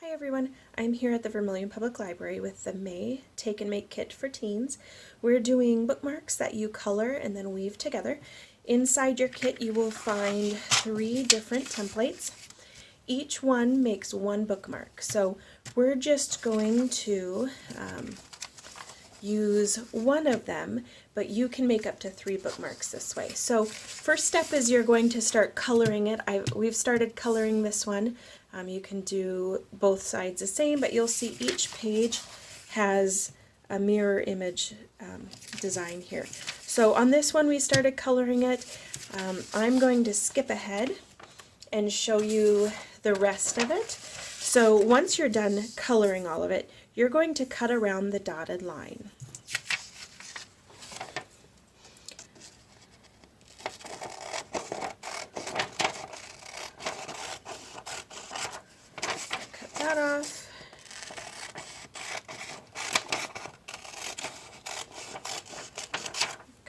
Hi everyone, I'm here at the Vermillion Public Library with the May Take and Make Kit for Teens. We're doing bookmarks that you color and then weave together. Inside your kit you will find 3 different templates. Each one makes one bookmark, so we're just going to use one of them, but you can make up to 3 bookmarks this way. So first step is you're going to start coloring it. We've started coloring this one. You can do both sides the same, but you'll see each page has a mirror image design here. So on this one we started coloring it. I'm going to skip ahead and show you the rest of it. So once you're done coloring all of it, you're going to cut around the dotted line. Cut that off.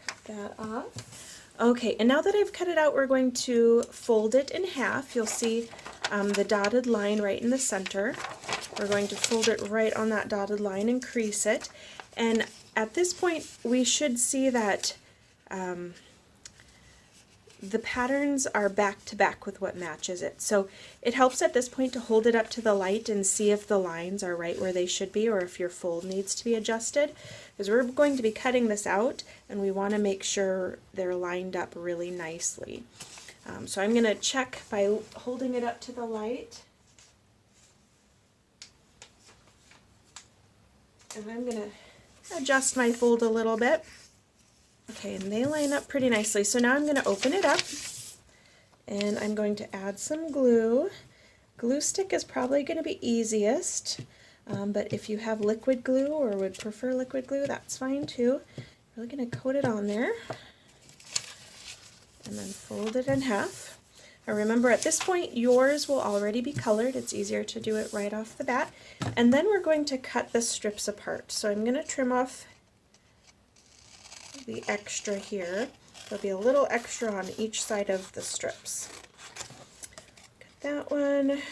Cut that off. Okay, and now that I've cut it out, we're going to fold it in half. You'll see the dotted line right in the center. We're going to fold it right on that dotted line and crease it. And at this point we should see that the patterns are back to back with what matches it. So it helps at this point to hold it up to the light and see if the lines are right where they should be or if your fold needs to be adjusted, because we're going to be cutting this out and we want to make sure they're lined up really nicely. So I'm going to check by holding it up to the light. And I'm going to adjust my fold a little bit. Okay, and they line up pretty nicely. So now I'm going to open it up and I'm going to add some glue. Glue stick is probably going to be easiest, but if you have liquid glue or would prefer liquid glue, that's fine too. I'm really going to coat it on there and then fold it in half. Now remember, at this point yours will already be colored. It's easier to do it right off the bat. And then we're going to cut the strips apart. So I'm going to trim off the extra here. There'll be a little extra on each side of the strips. Cut that one.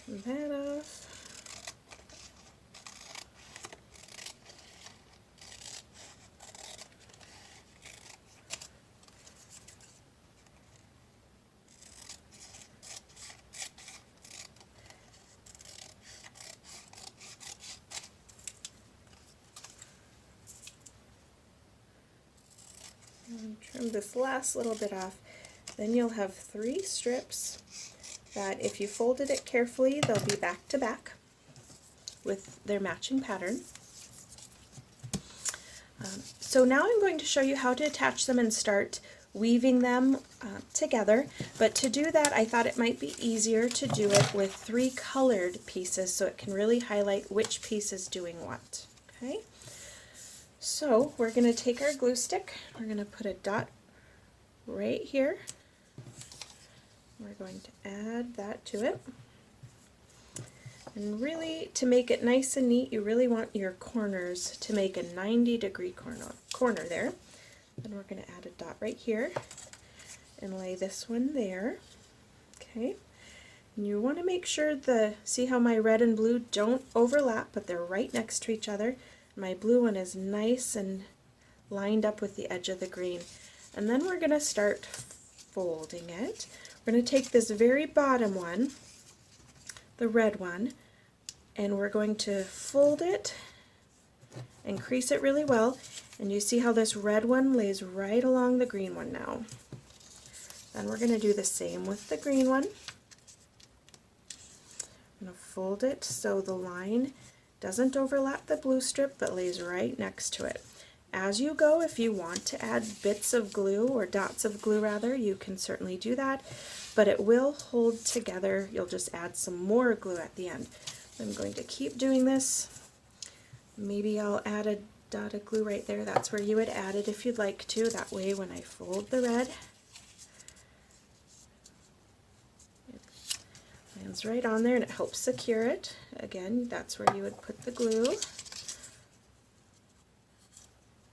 Trim that off. And trim this last little bit off. Then you'll have 3 strips that, if you folded it carefully, they'll be back to back with their matching pattern. So now I'm going to show you how to attach them and start weaving them together. But to do that, I thought it might be easier to do it with 3 colored pieces so it can really highlight which piece is doing what. Okay? So we're going to take our glue stick, we're going to put a dot right here. We're going to add that to it. And really, to make it nice and neat, you really want your corners to make a 90-degree corner there. Then we're going to add a dot right here and lay this one there. Okay. And you want to make sure see how my red and blue don't overlap, but they're right next to each other. My blue one is nice and lined up with the edge of the green. And then we're going to start folding it. We're going to take this very bottom one, the red one, and we're going to fold it and crease it really well. And you see how this red one lays right along the green one now. Then we're going to do the same with the green one. I'm going to fold it so the line doesn't overlap the blue strip but lays right next to it. As you go, if you want to add bits of glue, or dots of glue rather, you can certainly do that, but it will hold together. You'll just add some more glue at the end. I'm going to keep doing this. Maybe I'll add a dot of glue right there. That's where you would add it if you'd like to. That way when I fold the red, Lands right on there and it helps secure it. Again, that's where you would put the glue.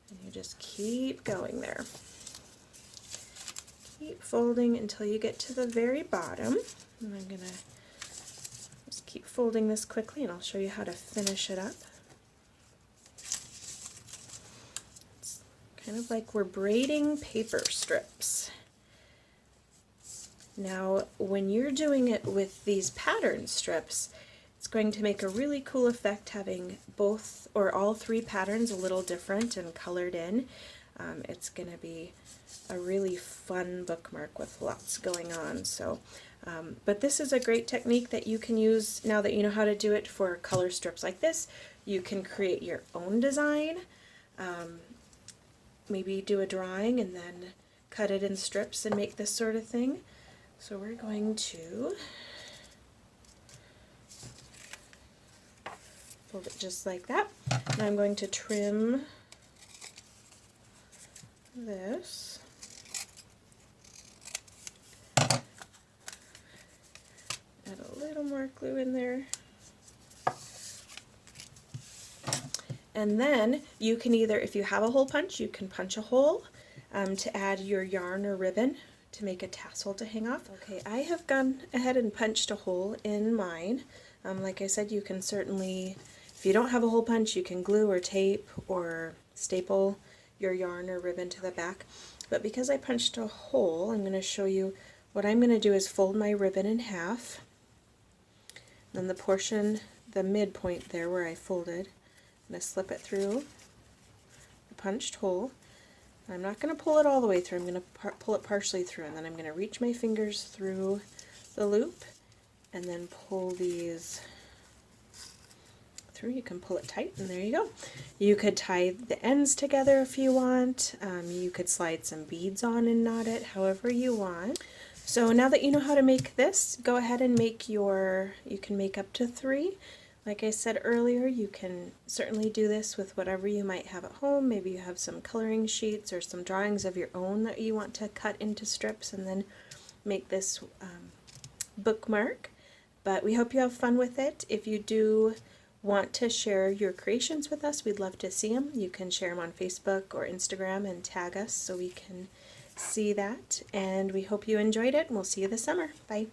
And you just keep going there. Keep folding until you get to the very bottom. And I'm going to just keep folding this quickly and I'll show you how to finish it up. It's kind of like we're braiding paper strips. Now, when you're doing it with these pattern strips, it's going to make a really cool effect having both or all three patterns a little different and colored in. It's going to be a really fun bookmark with lots going on. So, but this is a great technique that you can use now that you know how to do it for color strips like this. You can create your own design, maybe do a drawing and then cut it in strips and make this sort of thing. So we're going to fold it just like that. And I'm going to trim this. Add a little more glue in there. And then you can either, if you have a hole punch, you can punch a hole to add your yarn or ribbon to make a tassel to hang off. Okay, I have gone ahead and punched a hole in mine. Like I said, you can certainly, if you don't have a hole punch, you can glue or tape or staple your yarn or ribbon to the back. But because I punched a hole, I'm going to show you what I'm going to do is fold my ribbon in half. Then the portion, the midpoint there where I folded, I'm going to slip it through the punched hole. I'm not going to pull it all the way through, I'm going to pull it partially through, and then I'm going to reach my fingers through the loop and then pull these through. You can pull it tight and there you go. You could tie the ends together if you want. You could slide some beads on and knot it however you want. So now that you know how to make this, go ahead and make you can make up to 3. Like I said earlier, you can certainly do this with whatever you might have at home. Maybe you have some coloring sheets or some drawings of your own that you want to cut into strips and then make this bookmark. But we hope you have fun with it. If you do want to share your creations with us, we'd love to see them. You can share them on Facebook or Instagram and tag us so we can see that. And we hope you enjoyed it, and we'll see you this summer. Bye.